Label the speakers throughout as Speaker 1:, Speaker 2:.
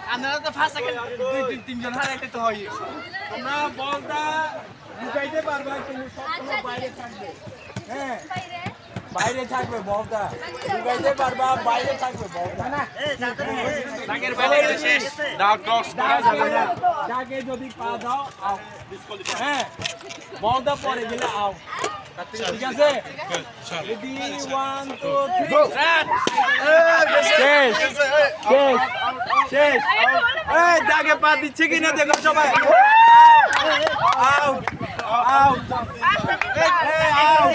Speaker 1: আপনারা তো first second দুই তিনজন হারাইতে তো হয় তোমরা বলটা লুকাইতে পারবা কিন্তু সবসময় বাইরে থাকবে হ্যাঁ বাইরে থাকবে বলটা লুকাইতে পারবা বাইরে থাকবে বলটা না দাগের বাইরে শেষ দাগ ক্রস করা যাবে না দাগে যদি পা দাও আউট হ্যাঁ বলটা পড়ে গেলে আউট ঠিক আছে রেডি 1 2 3 শেষ শেষ শেষ এই দাগে পা দিচ্ছে কিনা দেখো সবাই আউট আউট এই আউট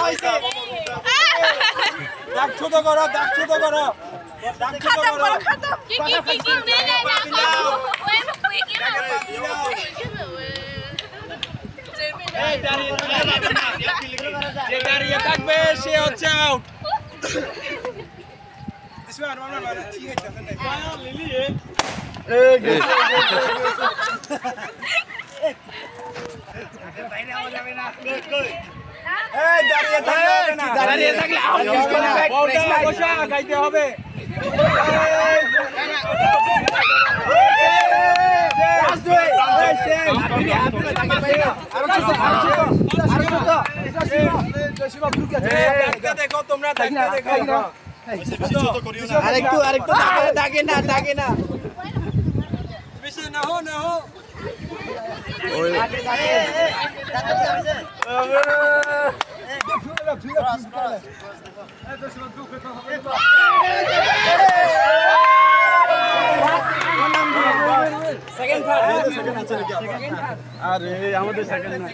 Speaker 1: হইছে দাগ ছোট করো দাগ ছোট করো দাগ ছোট করো কি নে নে ওই মুই কি না এই দাঁড়িয়ে থাকবে সে হচ্ছে আউট দাঁড়িয়ে থাকলে গাইতে হবে দেখো তোমরা আরেকটু দাগে না বেশি না হো আরে আমাদের সেকেন্ড না